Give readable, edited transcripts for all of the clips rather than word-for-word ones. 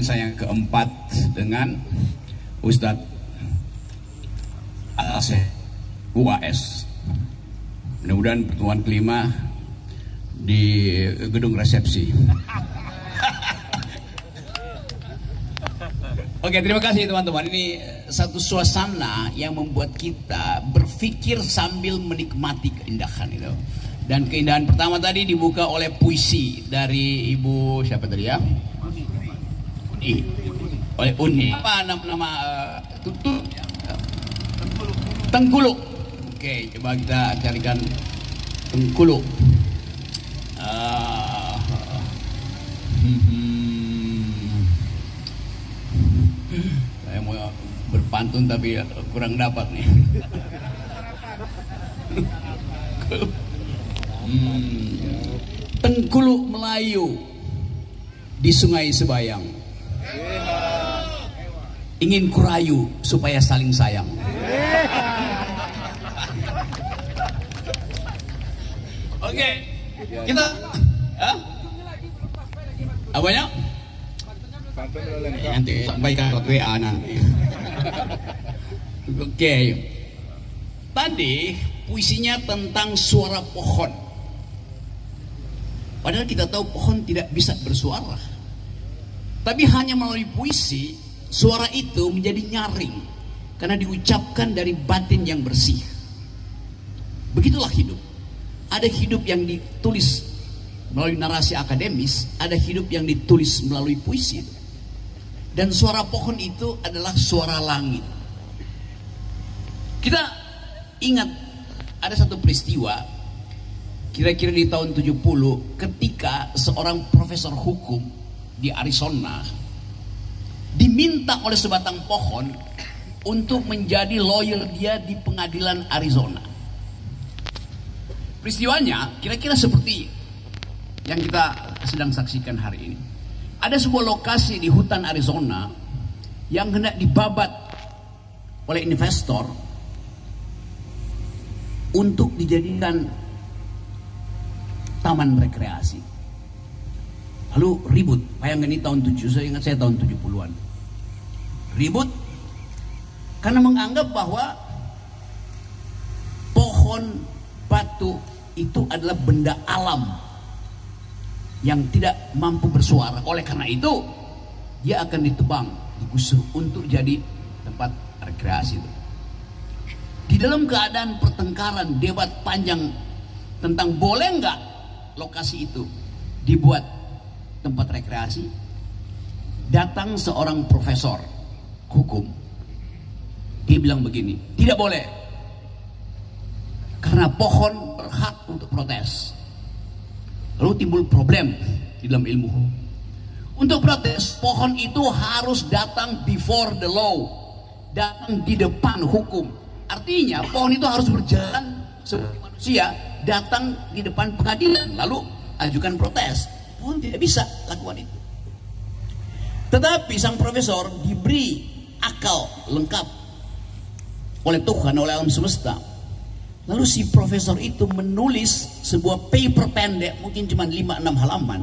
saya yang keempat dengan Ustadz Al-Aseh UAS. Mudah-mudahan pertemuan kelima di gedung resepsi. Oke, terima kasih teman-teman. Ini satu suasana yang membuat kita berpikir sambil menikmati keindahan itu. Dan keindahan pertama tadi dibuka oleh puisi dari Ibu siapa tadi ya? Uni. Oleh Uni. Apa nama tutup? Tengkulu. Oke, coba kita carikan Tengkulu. Saya mau berpantun tapi kurang dapat nih. Tengkulu Melayu di Sungai Sebayang, ingin kurayu supaya saling sayang. Oke, kita apanya? Nanti sampaikan ke WA nanti. Oke, tadi puisinya tentang suara pohon. Padahal kita tahu pohon tidak bisa bersuara. Tapi hanya melalui puisi, suara itu menjadi nyaring. Karena diucapkan dari batin yang bersih. Begitulah hidup. Ada hidup yang ditulis melalui narasi akademis, ada hidup yang ditulis melalui puisi. Dan suara pohon itu adalah suara langit. Kita ingat ada satu peristiwa kira-kira di tahun 70 ketika seorang profesor hukum di Arizona diminta oleh sebatang pohon untuk menjadi lawyer dia di pengadilan Arizona. Peristiwanya kira-kira seperti yang kita sedang saksikan hari ini. Ada sebuah lokasi di hutan Arizona yang hendak dibabat oleh investor untuk dijadikan taman rekreasi. Lalu ribut, bayangkan ini tahun 7, saya ingat saya tahun 70-an. Ribut karena menganggap bahwa pohon batu itu adalah benda alam yang tidak mampu bersuara. Oleh karena itu dia akan ditebang, digusur untuk jadi tempat rekreasi itu. Di dalam keadaan pertengkaran, debat panjang tentang boleh nggak lokasi itu dibuat tempat rekreasi, datang seorang profesor hukum. Dia bilang begini, tidak boleh, karena pohon berhak untuk protes. Lalu timbul problem di dalam ilmu. Untuk protes, pohon itu harus datang before the law, datang di depan hukum. Artinya pohon itu harus berjalan seperti manusia, datang di depan pengadilan, lalu ajukan protes. Pohon tidak bisa lakukan itu. Tetapi sang profesor diberi akal lengkap oleh Tuhan, oleh alam semesta. Lalu si profesor itu menulis sebuah paper pendek, mungkin cuma 5-6 halaman,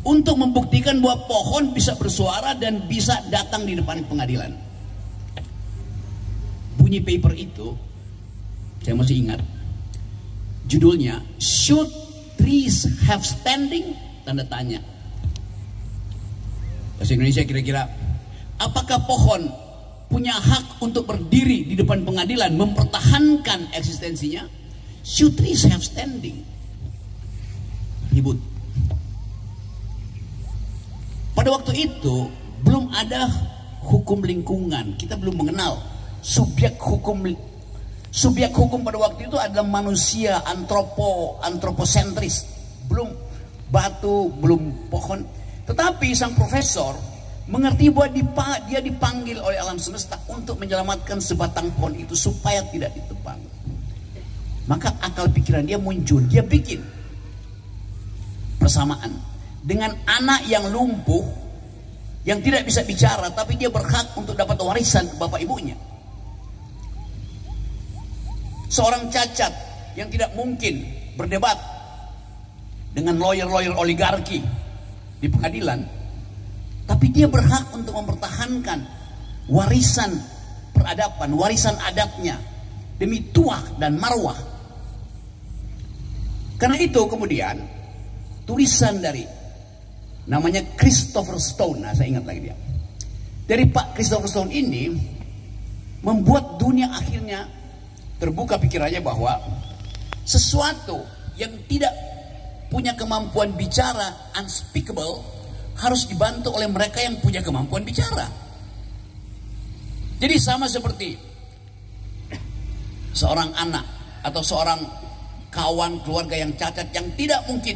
untuk membuktikan bahwa pohon bisa bersuara dan bisa datang di depan pengadilan. Bunyi paper itu, saya masih ingat, judulnya Should Trees Have Standing? Tanda tanya. Bahasa Indonesia kira-kira, apakah pohon punya hak untuk berdiri di depan pengadilan, mempertahankan eksistensinya? Should trees have standing? Ribut. Pada waktu itu belum ada hukum lingkungan, kita belum mengenal subjek hukum. Subjek hukum pada waktu itu adalah manusia, antroposentris, belum batu, belum pohon. Tetapi sang profesor mengerti bahwa dia dipanggil oleh alam semesta untuk menyelamatkan sebatang pohon itu supaya tidak ditebang. Maka akal pikiran dia muncul, dia bikin persamaan dengan anak yang lumpuh, yang tidak bisa bicara, tapi dia berhak untuk dapat warisan bapak ibunya. Seorang cacat yang tidak mungkin berdebat dengan lawyer-lawyer oligarki di pengadilan, Tapi dia berhak untuk mempertahankan warisan peradaban, warisan adatnya demi tuah dan marwah. Karena itu kemudian tulisan dari namanya Christopher Stone, nah saya ingat lagi dia. Dari Pak Christopher Stone ini membuat dunia akhirnya terbuka pikirannya bahwa sesuatu yang tidak punya kemampuan bicara, unspeakable, harus dibantu oleh mereka yang punya kemampuan bicara. Jadi sama seperti seorang anak atau seorang kawan keluarga yang cacat yang tidak mungkin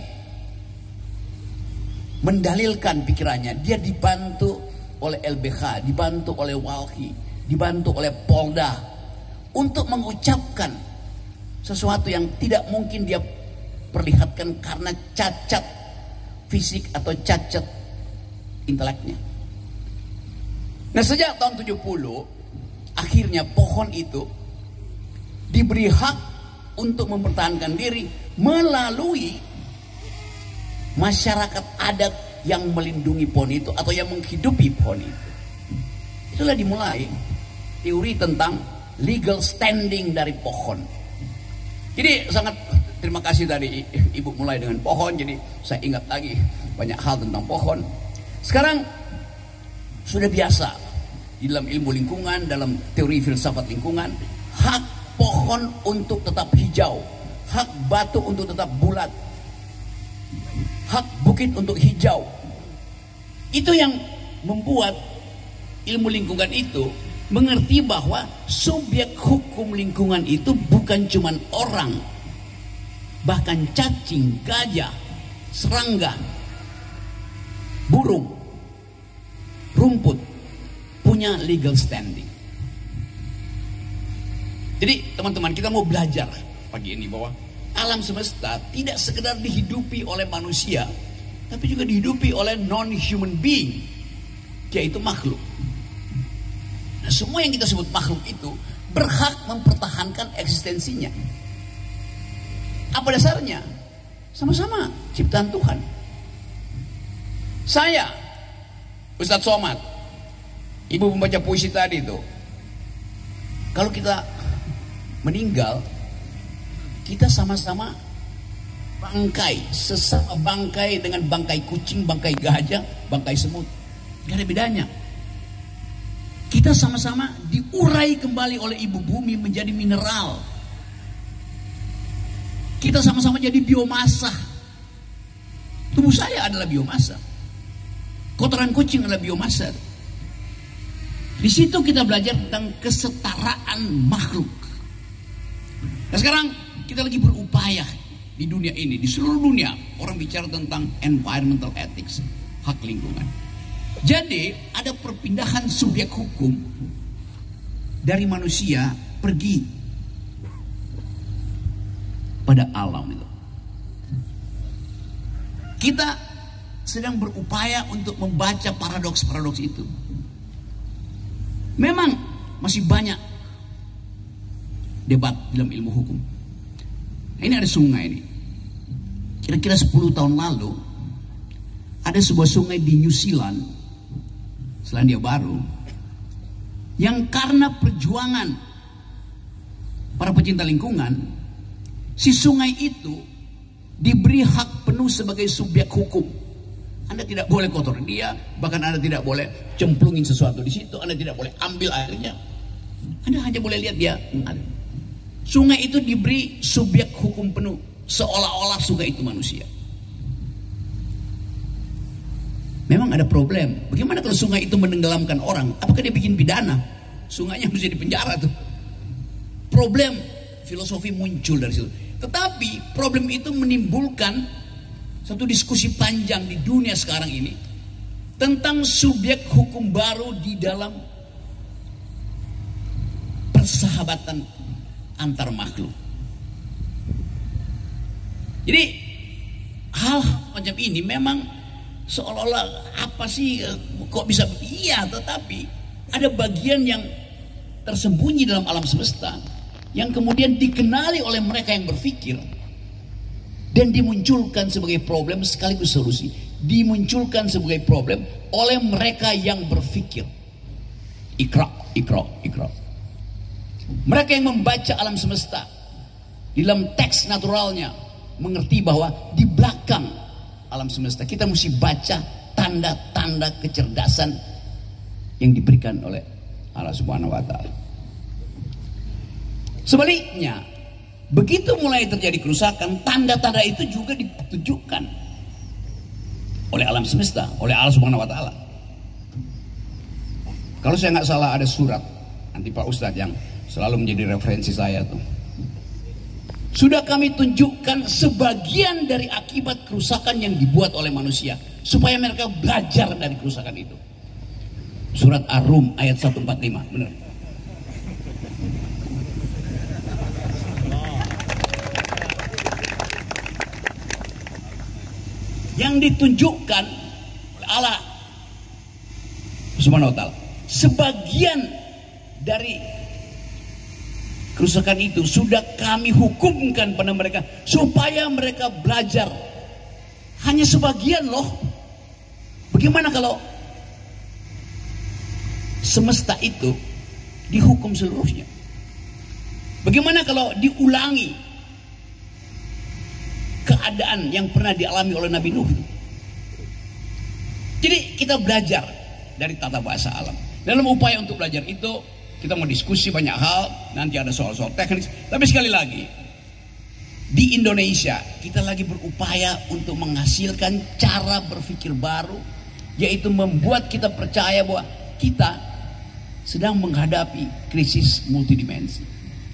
mendalilkan pikirannya, dia dibantu oleh LBH, dibantu oleh Walhi, dibantu oleh Polda untuk mengucapkan sesuatu yang tidak mungkin dia perlihatkan karena cacat fisik atau cacat inteleknya. Nah, sejak tahun 70 akhirnya pohon itu diberi hak untuk mempertahankan diri melalui masyarakat adat yang melindungi pohon itu atau yang menghidupi pohon itu. Itulah dimulai teori tentang legal standing dari pohon. Jadi sangat terima kasih tadi Ibu mulai dengan pohon, jadi saya ingat lagi banyak hal tentang pohon. Sekarang sudah biasa di dalam ilmu lingkungan, dalam teori filsafat lingkungan, hak pohon untuk tetap hijau, hak batu untuk tetap bulat, hak bukit untuk hijau. Itu yang membuat ilmu lingkungan itu mengerti bahwa subjek hukum lingkungan itu bukan cuma orang, bahkan cacing, gajah, serangga, burung, rumput punya legal standing. Jadi teman-teman, kita mau belajar pagi ini bahwa alam semesta tidak sekedar dihidupi oleh manusia, tapi juga dihidupi oleh non-human being, yaitu makhluk. Nah, semua yang kita sebut makhluk itu berhak mempertahankan eksistensinya. Apa dasarnya? Sama-sama ciptaan Tuhan. Saya, Ustadz Somad, Ibu membaca puisi tadi itu, kalau kita meninggal, kita sama-sama bangkai, sesama bangkai dengan bangkai kucing, bangkai gajah, bangkai semut. Gak ada bedanya. Kita sama-sama diurai kembali oleh ibu bumi menjadi mineral. Kita sama-sama jadi biomasa. Tubuh saya adalah biomasa. Kotoran kucing adalah biomasa. Di situ kita belajar tentang kesetaraan makhluk. Nah, sekarang kita lagi berupaya di dunia ini, di seluruh dunia orang bicara tentang environmental ethics, hak lingkungan. Jadi ada perpindahan subjek hukum dari manusia pergi pada alam itu. Kita sedang berupaya untuk membaca paradoks-paradoks itu. Memang masih banyak debat dalam ilmu hukum. Ini ada sungai ini. Kira-kira 10 tahun lalu ada sebuah sungai di New Zealand, Selandia Baru, yang karena perjuangan para pecinta lingkungan, si sungai itu diberi hak penuh sebagai subjek hukum. Anda tidak boleh kotor dia, bahkan Anda tidak boleh cemplungin sesuatu di situ, Anda tidak boleh ambil airnya. Anda hanya boleh lihat dia. Sungai itu diberi subjek hukum penuh, seolah-olah sungai itu manusia. Memang ada problem. Bagaimana kalau sungai itu menenggelamkan orang? Apakah dia bikin pidana? Sungainya mesti dipenjara tuh. Problem filosofi muncul dari situ. Tetapi problem itu menimbulkan satu diskusi panjang di dunia sekarang ini tentang subjek hukum baru di dalam persahabatan antar makhluk. Jadi hal macam ini memang seolah-olah apa sih, kok bisa? Iya, tetapi ada bagian yang tersembunyi dalam alam semesta yang kemudian dikenali oleh mereka yang berpikir dan dimunculkan sebagai problem sekaligus solusi. dimunculkan sebagai problem oleh mereka yang berpikir. Ikra. Mereka yang membaca alam semesta di dalam teks naturalnya mengerti bahwa di belakang alam semesta kita mesti baca tanda-tanda kecerdasan yang diberikan oleh Allah Subhanahu wa Ta'ala. Sebaliknya, begitu mulai terjadi kerusakan, tanda-tanda itu juga ditunjukkan oleh alam semesta, oleh Allah Subhanahu wa Ta'ala. Kalau saya nggak salah ada surat nanti Pak Ustadz yang selalu menjadi referensi saya tuh. Sudah kami tunjukkan sebagian dari akibat kerusakan yang dibuat oleh manusia supaya mereka belajar dari kerusakan itu. Surat Ar-Rum ayat 145, benar. Yang ditunjukkan oleh Allah Subhanahu wa Ta'ala, sebagian dari kerusakan itu sudah kami hukumkan pada mereka supaya mereka belajar. Hanya sebagian loh. Bagaimana kalau semesta itu dihukum seluruhnya? Bagaimana kalau diulangi keadaan yang pernah dialami oleh Nabi Nuh? Jadi kita belajar dari tata bahasa alam. Dalam upaya untuk belajar itu kita mau diskusi banyak hal, nanti ada soal-soal teknis. Tapi sekali lagi, di Indonesia kita lagi berupaya untuk menghasilkan cara berpikir baru, yaitu membuat kita percaya bahwa kita sedang menghadapi krisis multidimensi,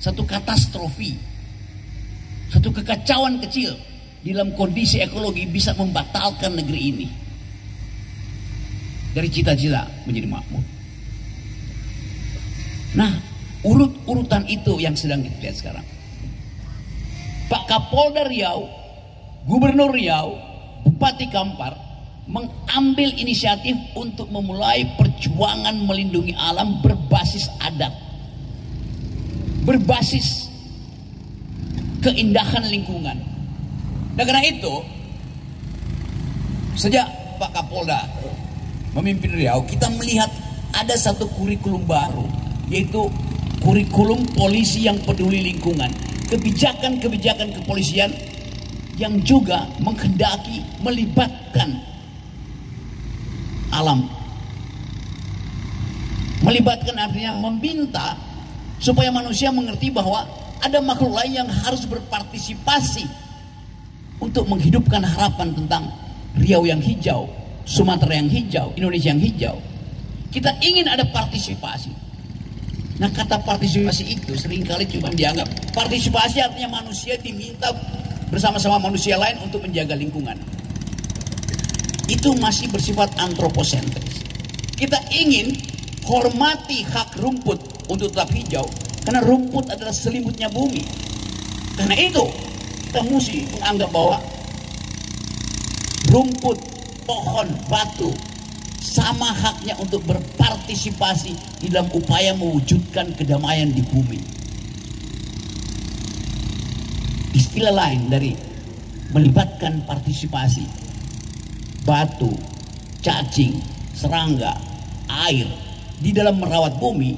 satu katastrofi, satu kekacauan kecil di dalam kondisi ekologi bisa membatalkan negeri ini dari cita-cita menjadi makmur. Nah, urutan itu yang sedang kita lihat sekarang. Pak Kapolda Riau, Gubernur Riau, Bupati Kampar mengambil inisiatif untuk memulai perjuangan melindungi alam berbasis adat, berbasis keindahan lingkungan. Dan karena itu, sejak Pak Kapolda memimpin Riau, kita melihat ada satu kurikulum baru, yaitu kurikulum polisi yang peduli lingkungan. Kebijakan-kebijakan kepolisian yang juga menghendaki melibatkan alam. Melibatkan artinya meminta supaya manusia mengerti bahwa ada makhluk lain yang harus berpartisipasi untuk menghidupkan harapan tentang Riau yang hijau, Sumatera yang hijau, Indonesia yang hijau. Kita ingin ada partisipasi. Nah, kata partisipasi itu seringkali cuma dianggap partisipasi artinya manusia diminta bersama-sama manusia lain untuk menjaga lingkungan. Itu masih bersifat antroposentris. Kita ingin hormati hak rumput untuk tetap hijau, karena rumput adalah selimutnya bumi. Karena itu kita mesti menganggap bahwa rumput, pohon, batu sama haknya untuk berpartisipasi di dalam upaya mewujudkan kedamaian di bumi. Istilah lain dari melibatkan partisipasi batu, cacing, serangga, air di dalam merawat bumi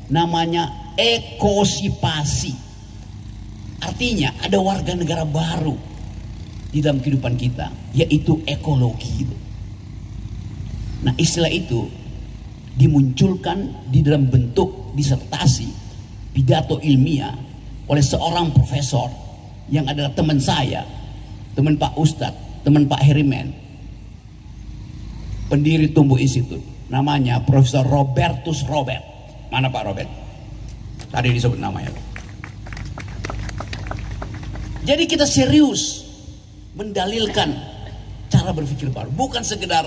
namanya ekosipasi. Artinya ada warga negara baru di dalam kehidupan kita, yaitu ekologi. Nah, istilah itu dimunculkan di dalam bentuk disertasi pidato ilmiah oleh seorang profesor yang adalah teman saya, teman Pak Ustadz, teman Pak Herimen, pendiri Tumbuh Institut, namanya Profesor Robertus Robert. Mana Pak Robert? Tadi disebut namanya. Jadi kita serius mendalilkan cara berpikir baru, bukan sekedar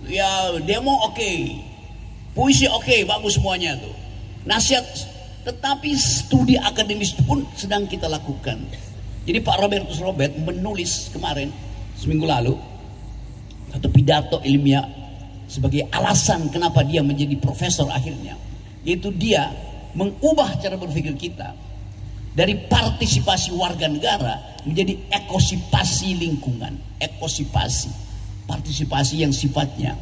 ya demo oke, puisi oke, bagus semuanya tuh, nasihat, tetapi studi akademis pun sedang kita lakukan. Jadi Pak Robertus Robert menulis kemarin seminggu lalu satu pidato ilmiah sebagai alasan kenapa dia menjadi profesor akhirnya, yaitu dia mengubah cara berpikir kita dari partisipasi warga negara menjadi ekosipasi lingkungan, ekosipasi. partisipasi yang sifatnya